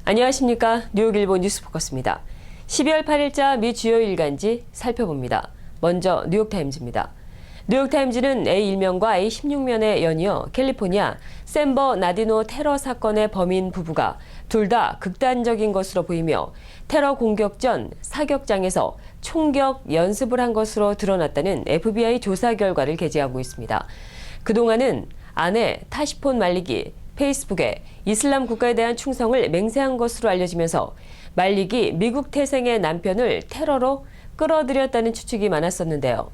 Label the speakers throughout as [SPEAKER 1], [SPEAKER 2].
[SPEAKER 1] 안녕하십니까. 뉴욕일보 뉴스포커스입니다. 12월 8일자 미 주요 일간지 살펴봅니다. 먼저 뉴욕타임즈입니다. 뉴욕타임즈는 A1면과 A16면에 연이어 캘리포니아 샌버나디노 테러 사건의 범인 부부가 둘 다 극단적인 것으로 보이며 테러 공격 전 사격장에서 총격 연습을 한 것으로 드러났다는 FBI 조사 결과를 게재하고 있습니다. 그동안은 아내 타시폰 말릭이 페이스북에 이슬람 국가에 대한 충성을 맹세한 것으로 알려지면서 말릭이 미국 태생의 남편을 테러로 끌어들였다는 추측이 많았었는데요.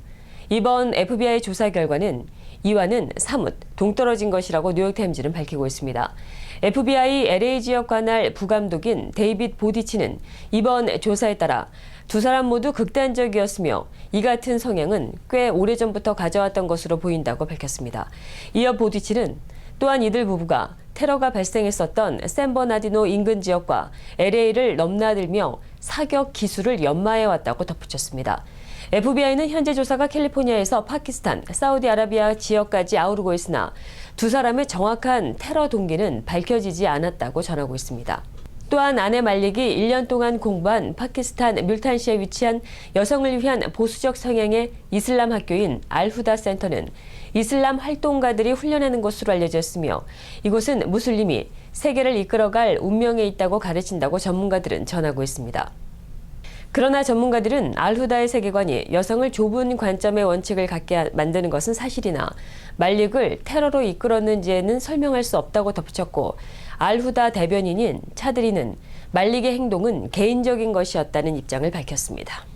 [SPEAKER 1] 이번 FBI 조사 결과는 이와는 사뭇 동떨어진 것이라고 뉴욕타임즈는 밝히고 있습니다. FBI LA 지역 관할 부감독인 데이빗 보디치는 이번 조사에 따라 두 사람 모두 극단적이었으며 이 같은 성향은 꽤 오래전부터 가져왔던 것으로 보인다고 밝혔습니다. 이어 보디치는 또한 이들 부부가 테러가 발생했었던 샌버나디노 인근 지역과 LA를 넘나들며 사격 기술을 연마해왔다고 덧붙였습니다. FBI는 현재 조사가 캘리포니아에서 파키스탄, 사우디아라비아 지역까지 아우르고 있으나 두 사람의 정확한 테러 동기는 밝혀지지 않았다고 전하고 있습니다. 또한 아내 말릭이 1년 동안 공부한 파키스탄 뮬탄시에 위치한 여성을 위한 보수적 성향의 이슬람 학교인 알후다 센터는 이슬람 활동가들이 훈련하는 곳으로 알려졌으며 이곳은 무슬림이 세계를 이끌어갈 운명에 있다고 가르친다고 전문가들은 전하고 있습니다. 그러나 전문가들은 알후다의 세계관이 여성을 좁은 관점의 원칙을 갖게 만드는 것은 사실이나 말릭을 테러로 이끌었는지에는 설명할 수 없다고 덧붙였고 알후다 대변인인 차드리는 말릭의 행동은 개인적인 것이었다는 입장을 밝혔습니다.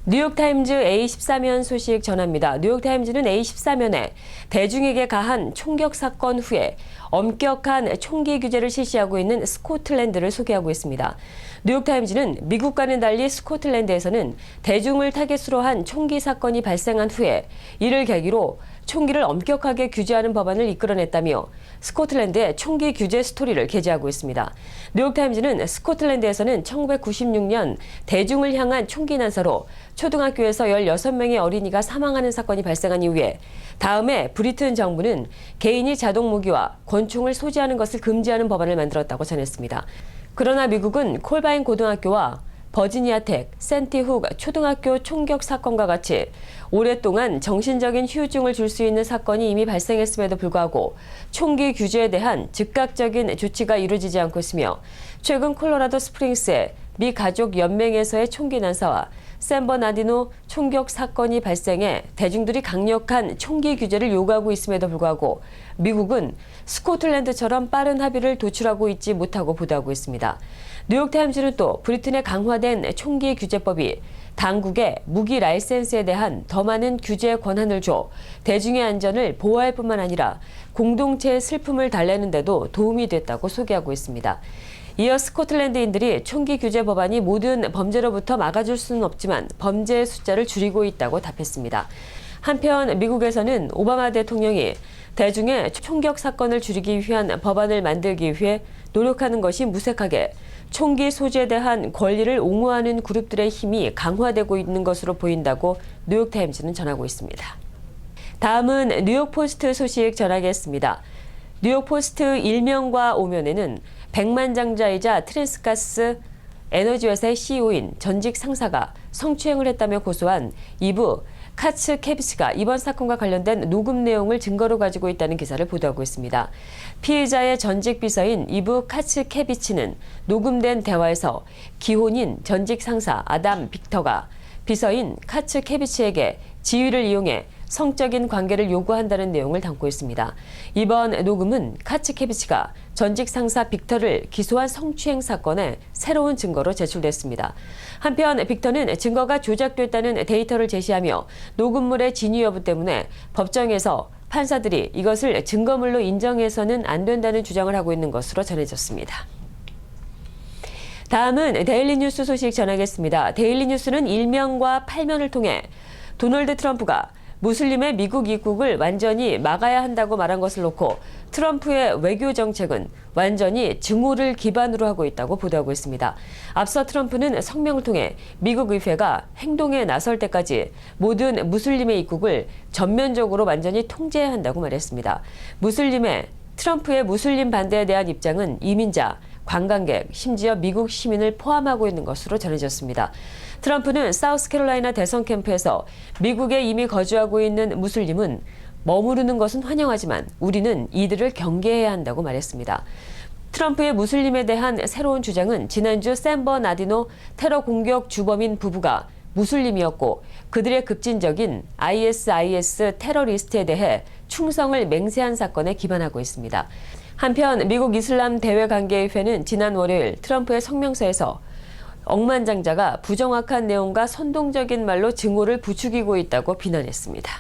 [SPEAKER 1] 뉴욕타임즈 A14면 소식 전합니다. 뉴욕타임즈는 A14면에 대중에게 가한 총격 사건 후에 엄격한 총기 규제를 실시하고 있는 스코틀랜드를 소개하고 있습니다. 뉴욕타임즈는 미국과는 달리 스코틀랜드에서는 대중을 타겟으로 한 총기 사건이 발생한 후에 이를 계기로 총기를 엄격하게 규제하는 법안을 이끌어냈다며 스코틀랜드의 총기 규제 스토리를 게재하고 있습니다. 뉴욕타임즈는 스코틀랜드에서는 1996년 대중을 향한 총기 난사로 초등학교에서 16명의 어린이가 사망하는 사건이 발생한 이후에 다음에 브리튼 정부는 개인이 자동 무기와 권총을 소지하는 것을 금지하는 법안을 만들었다고 전했습니다. 그러나 미국은 콜바인 고등학교와 버지니아텍, 센티훅 초등학교 총격 사건과 같이 오랫동안 정신적인 후유증을 줄 수 있는 사건이 이미 발생했음에도 불구하고 총기 규제에 대한 즉각적인 조치가 이루어지지 않고 있으며 최근 콜로라도 스프링스의 미 가족 연맹에서의 총기 난사와 샌버나디노 총격 사건이 발생해 대중들이 강력한 총기 규제를 요구하고 있음에도 불구하고 미국은 스코틀랜드처럼 빠른 합의를 도출하고 있지 못하고 보도하고 있습니다. 뉴욕타임즈는 또 브리튼의 강화된 총기 규제법이 당국의 무기 라이센스에 대한 더 많은 규제 권한을 줘 대중의 안전을 보호할 뿐만 아니라 공동체의 슬픔을 달래는 데도 도움이 됐다고 소개하고 있습니다. 이어 스코틀랜드인들이 총기 규제 법안이 모든 범죄로부터 막아줄 수는 없지만 범죄의 숫자를 줄이고 있다고 답했습니다. 한편 미국에서는 오바마 대통령이 대중의 총격 사건을 줄이기 위한 법안을 만들기 위해 노력하는 것이 무색하게 총기 소지에 대한 권리를 옹호하는 그룹들의 힘이 강화되고 있는 것으로 보인다고 뉴욕타임즈는 전하고 있습니다. 다음은 뉴욕포스트 소식 전하겠습니다. 뉴욕포스트 1면과 5면에는 백만장자이자 트랜스가스 에너지회사의 CEO인 전직 상사가 성추행을 했다며 고소한 이브 카츠케비치가 이번 사건과 관련된 녹음 내용을 증거로 가지고 있다는 기사를 보도하고 있습니다. 피해자의 전직 비서인 이브 카츠케비치는 녹음된 대화에서 기혼인 전직 상사 아담 빅터가 비서인 카츠케비치에게 지위를 이용해 성적인 관계를 요구한다는 내용을 담고 있습니다. 이번 녹음은 카츠케비치가 전직 상사 빅터를 기소한 성추행 사건의 새로운 증거로 제출됐습니다. 한편 빅터는 증거가 조작됐다는 데이터를 제시하며 녹음물의 진위 여부 때문에 법정에서 판사들이 이것을 증거물로 인정해서는 안 된다는 주장을 하고 있는 것으로 전해졌습니다. 다음은 데일리뉴스 소식 전하겠습니다. 데일리뉴스는 1면과 8면을 통해 도널드 트럼프가 무슬림의 미국 입국을 완전히 막아야 한다고 말한 것을 놓고 트럼프의 외교 정책은 완전히 증오를 기반으로 하고 있다고 보도하고 있습니다. 앞서 트럼프는 성명을 통해 미국 의회가 행동에 나설 때까지 모든 무슬림의 입국을 전면적으로 완전히 통제해야 한다고 말했습니다. 무슬림의 트럼프의 무슬림 반대에 대한 입장은 이민자, 관광객, 심지어 미국 시민을 포함하고 있는 것으로 전해졌습니다. 트럼프는 사우스캐롤라이나 대선 캠프에서 미국에 이미 거주하고 있는 무슬림은 머무르는 것은 환영하지만 우리는 이들을 경계해야 한다고 말했습니다. 트럼프의 무슬림에 대한 새로운 주장은 지난주 샌 버나디노 테러 공격 주범인 부부가 무슬림이었고 그들의 급진적인 ISIS 테러리스트에 대해 충성을 맹세한 사건에 기반하고 있습니다. 한편 미국 이슬람 대외관계회는 지난 월요일 트럼프의 성명서에서 억만장자가 부정확한 내용과 선동적인 말로 증오를 부추기고 있다고 비난했습니다.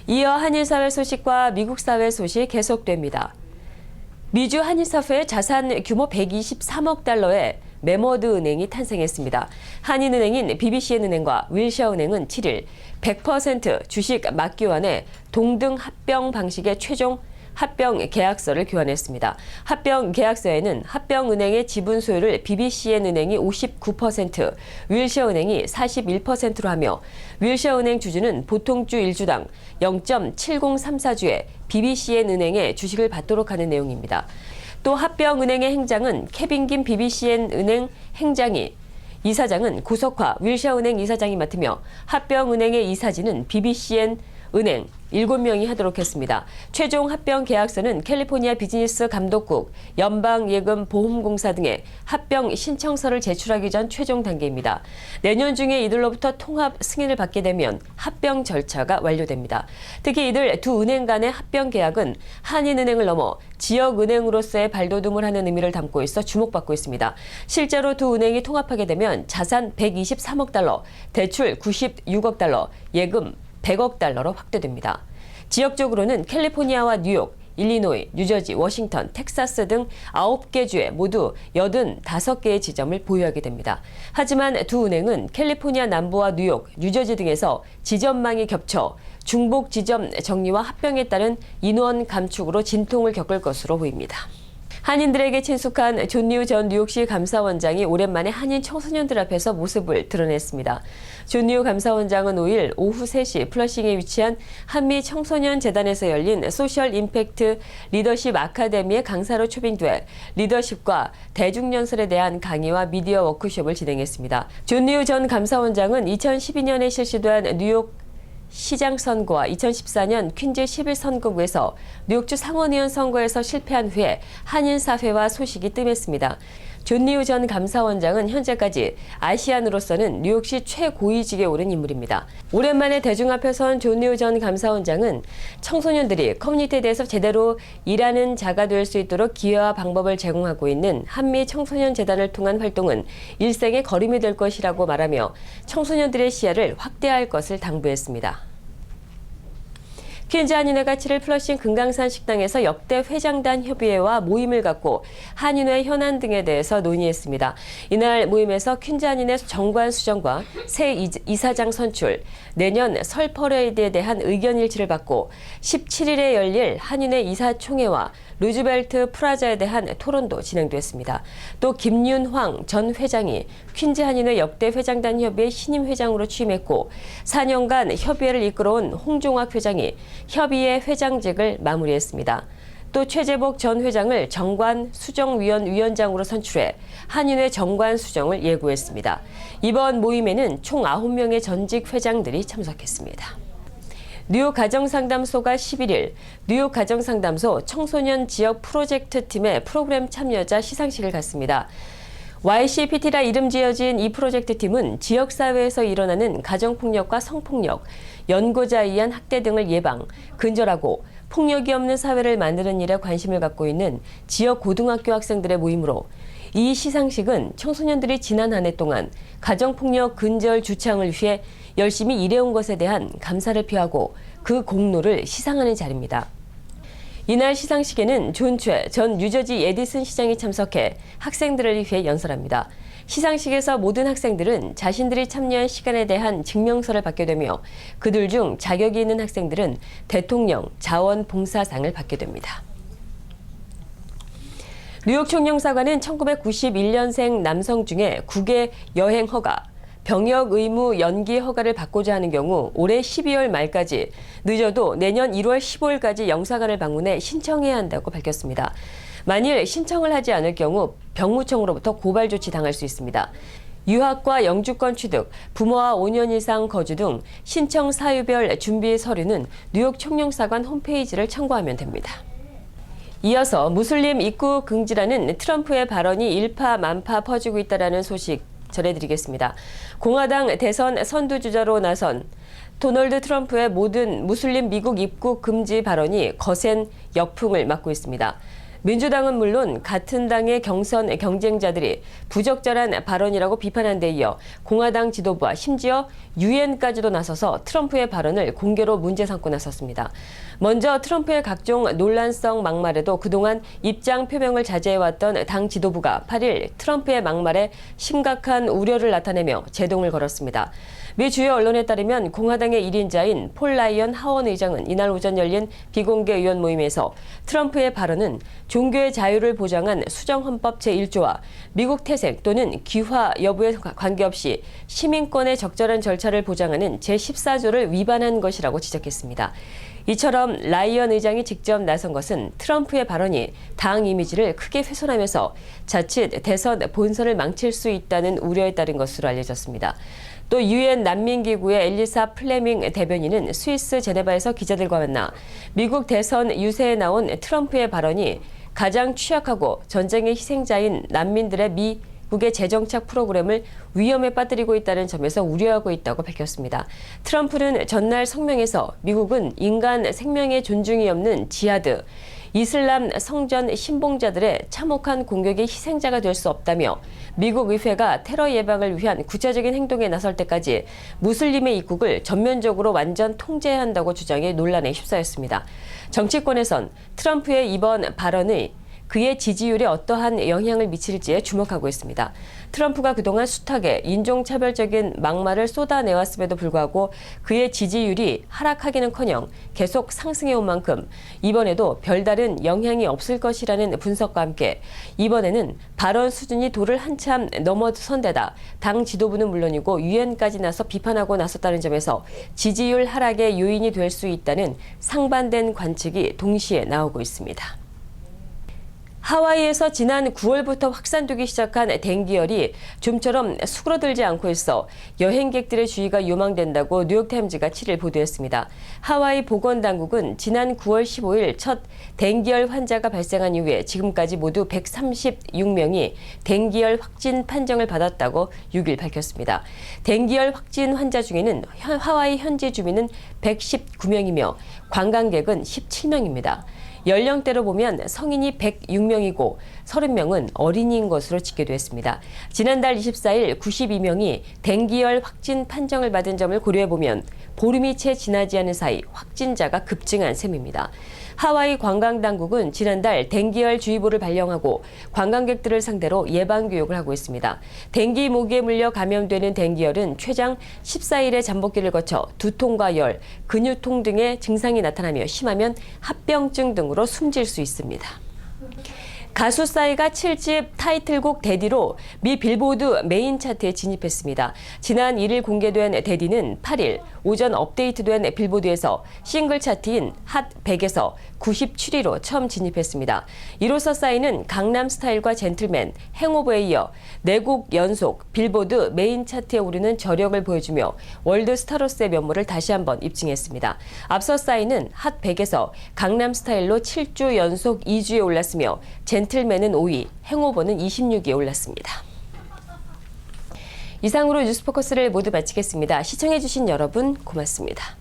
[SPEAKER 1] 이어 한일사회 소식과 미국 사회 소식 계속됩니다. 미주 한일사회의 자산 규모 123억 달러의 메머드 은행이 탄생했습니다. 한인은행인 BBCN은행과 윌셔은행은 7일 100% 주식 맞교환에 동등 합병 방식의 최종 합병 계약서를 교환했습니다. 합병 계약서에는 합병은행의 지분 소유를 BBCN은행이 59%, 윌셔은행이 41%로 하며 윌셔은행 주주는 보통주 1주당 0.7034주의 BBCN은행의 주식을 받도록 하는 내용입니다. 또 합병은행의 행장은 케빈 김 BBCN은행 행장이 이사장은 고석화 윌셔은행 이사장이 맡으며 합병은행의 이사진은 BBCN은행 7명이 하도록 했습니다. 최종 합병 계약서는 캘리포니아 비즈니스 감독국, 연방예금보험공사 등의 합병 신청서를 제출하기 전 최종 단계입니다. 내년 중에 이들로부터 통합 승인을 받게 되면 합병 절차가 완료됩니다. 특히 이들 두 은행 간의 합병 계약은 한인은행을 넘어 지역은행으로서의 발돋움을 하는 의미를 담고 있어 주목받고 있습니다. 실제로 두 은행이 통합하게 되면 자산 123억 달러, 대출 96억 달러, 예금 100억 달러로 확대됩니다. 지역적으로는 캘리포니아와 뉴욕, 일리노이, 뉴저지, 워싱턴, 텍사스 등 9개 주에 모두 85개의 지점을 보유하게 됩니다. 하지만 두 은행은 캘리포니아 남부와 뉴욕, 뉴저지 등에서 지점망이 겹쳐 중복 지점 정리와 합병에 따른 인원 감축으로 진통을 겪을 것으로 보입니다. 한인들에게 친숙한 존 리우 전 뉴욕시 감사원장이 오랜만에 한인 청소년들 앞에서 모습을 드러냈습니다. 존 리우 감사원장은 5일 오후 3시 플러싱에 위치한 한미 청소년 재단에서 열린 소셜 임팩트 리더십 아카데미의 강사로 초빙돼 리더십과 대중연설에 대한 강의와 미디어 워크숍을 진행했습니다. 존 리우 전 감사원장은 2012년에 실시된 뉴욕 시장 선거와 2014년 퀸즈 11선거구에서 뉴욕주 상원의원 선거에서 실패한 후에 한인사회와 소식이 뜸했습니다. 존 리우 전 감사원장은 현재까지 아시안으로서는 뉴욕시 최고위직에 오른 인물입니다. 오랜만에 대중 앞에 선 존 리우 전 감사원장은 청소년들이 커뮤니티에 대해서 제대로 일하는 자가 될 수 있도록 기회와 방법을 제공하고 있는 한미 청소년 재단을 통한 활동은 일생의 걸음이 될 것이라고 말하며 청소년들의 시야를 확대할 것을 당부했습니다. 퀸즈 한인회가 7일 플러싱 금강산 식당에서 역대 회장단 협의회와 모임을 갖고 한인회 현안 등에 대해서 논의했습니다. 이날 모임에서 퀸즈 한인회 정관 수정과 새 이사장 선출, 내년 설 퍼레이드에 대한 의견 일치를 받고 17일에 열릴 한인회 이사총회와 루즈벨트 프라자에 대한 토론도 진행됐습니다. 또 김윤황 전 회장이 퀸즈 한인회 역대 회장단 협의회 신임 회장으로 취임했고 4년간 협의회를 이끌어온 홍종학 회장이 협의회 회장직을 마무리했습니다. 또 최재복 전 회장을 정관 수정위원 위원장으로 선출해 한인회 정관 수정을 예고했습니다. 이번 모임에는 총 9명의 전직 회장들이 참석했습니다. 뉴욕 가정상담소가 11일 뉴욕 가정상담소 청소년 지역 프로젝트 팀의 프로그램 참여자 시상식을 갖습니다. YCPT라 이름 지어진 이 프로젝트 팀은 지역사회에서 일어나는 가정폭력과 성폭력, 연고자에 의한 학대 등을 예방, 근절하고 폭력이 없는 사회를 만드는 일에 관심을 갖고 있는 지역 고등학교 학생들의 모임으로 이 시상식은 청소년들이 지난 한 해 동안 가정폭력 근절 주창을 위해 열심히 일해온 것에 대한 감사를 표하고 그 공로를 시상하는 자리입니다. 이날 시상식에는 존 최 전 뉴저지 에디슨 시장이 참석해 학생들을 위해 연설합니다. 시상식에서 모든 학생들은 자신들이 참여한 시간에 대한 증명서를 받게 되며 그들 중 자격이 있는 학생들은 대통령 자원봉사상을 받게 됩니다. 뉴욕 총영사관은 1991년생 남성 중에 국외 여행 허가, 병역 의무 연기 허가를 받고자 하는 경우 올해 12월 말까지, 늦어도 내년 1월 15일까지 영사관을 방문해 신청해야 한다고 밝혔습니다. 만일 신청을 하지 않을 경우 병무청으로부터 고발 조치 당할 수 있습니다. 유학과 영주권 취득, 부모와 5년 이상 거주 등 신청 사유별 준비 서류는 뉴욕 총영사관 홈페이지를 참고하면 됩니다. 이어서 무슬림 입국 금지라는 트럼프의 발언이 일파만파 퍼지고 있다는 소식 전해드리겠습니다. 공화당 대선 선두주자로 나선 도널드 트럼프의 모든 무슬림 미국 입국 금지 발언이 거센 역풍을 맞고 있습니다. 민주당은 물론 같은 당의 경선 경쟁자들이 부적절한 발언이라고 비판한 데 이어 공화당 지도부와 심지어 유엔까지도 나서서 트럼프의 발언을 공개로 문제 삼고 나섰습니다. 먼저 트럼프의 각종 논란성 막말에도 그동안 입장 표명을 자제해왔던 당 지도부가 8일 트럼프의 막말에 심각한 우려를 나타내며 제동을 걸었습니다. 미 주요 언론에 따르면 공화당의 1인자인 폴 라이언 하원 의장은 이날 오전 열린 비공개 의원 모임에서 트럼프의 발언은 종교의 자유를 보장한 수정헌법 제1조와 미국 태생 또는 귀화 여부에 관계없이 시민권의 적절한 절차를 보장하는 제14조를 위반한 것이라고 지적했습니다. 이처럼 라이언 의장이 직접 나선 것은 트럼프의 발언이 당 이미지를 크게 훼손하면서 자칫 대선 본선을 망칠 수 있다는 우려에 따른 것으로 알려졌습니다. 또 유엔 난민기구의 엘리사 플레밍 대변인은 스위스 제네바에서 기자들과 만나 미국 대선 유세에 나온 트럼프의 발언이 가장 취약하고 전쟁의 희생자인 난민들의 미국의 재정착 프로그램을 위험에 빠뜨리고 있다는 점에서 우려하고 있다고 밝혔습니다. 트럼프는 전날 성명에서 미국은 인간 생명의 존중이 없는 지하드, 이슬람 성전 신봉자들의 참혹한 공격의 희생자가 될 수 없다며 미국 의회가 테러 예방을 위한 구체적인 행동에 나설 때까지 무슬림의 입국을 전면적으로 완전 통제해야 한다고 주장해 논란에 휩싸였습니다. 정치권에선 트럼프의 이번 발언이 그의 지지율에 어떠한 영향을 미칠지에 주목하고 있습니다. 트럼프가 그동안 숱하게 인종차별적인 막말을 쏟아내왔음에도 불구하고 그의 지지율이 하락하기는커녕 계속 상승해온 만큼 이번에도 별다른 영향이 없을 것이라는 분석과 함께 이번에는 발언 수준이 도를 한참 넘어선 데다 당 지도부는 물론이고 유엔까지 나서 비판하고 나섰다는 점에서 지지율 하락의 요인이 될 수 있다는 상반된 관측이 동시에 나오고 있습니다. 하와이에서 지난 9월부터 확산되기 시작한 댕기열이 좀처럼 수그러들지 않고 있어 여행객들의 주의가 요망된다고 뉴욕타임즈가 7일 보도했습니다. 하와이 보건당국은 지난 9월 15일 첫 댕기열 환자가 발생한 이후에 지금까지 모두 136명이 댕기열 확진 판정을 받았다고 6일 밝혔습니다. 댕기열 확진 환자 중에는 하와이 현지 주민은 119명이며 관광객은 17명입니다. 연령대로 보면 성인이 106명이고 30명은 어린이인 것으로 집계됐습니다. 지난달 24일 92명이 댕기열 확진 판정을 받은 점을 고려해보면 보름이 채 지나지 않은 사이 확진자가 급증한 셈입니다. 하와이 관광당국은 지난달 댕기열 주의보를 발령하고 관광객들을 상대로 예방교육을 하고 있습니다. 댕기 모기에 물려 감염되는 댕기열은 최장 14일의 잠복기를 거쳐 두통과 열, 근육통 등의 증상이 나타나며 심하면 합병증 등으로 숨질 수 있습니다. 가수 싸이가 7집 타이틀곡 데디로 미 빌보드 메인 차트에 진입했습니다. 지난 1일 공개된 데디는 8일 오전 업데이트된 빌보드에서 싱글 차트인 핫 100에서 97위로 처음 진입했습니다. 이로써 싸이는 강남스타일과 젠틀맨, 행오버에 이어 4곡 연속 빌보드 메인 차트에 오르는 저력을 보여주며 월드 스타로스의 면모를 다시 한번 입증했습니다. 앞서 싸이는 핫 100에서 강남스타일로 7주 연속 2주에 올랐으며 젠틀맨은 5위, 행오버는 26위에 올랐습니다. 이상으로 뉴스포커스를 모두 마치겠습니다. 시청해주신 여러분 고맙습니다.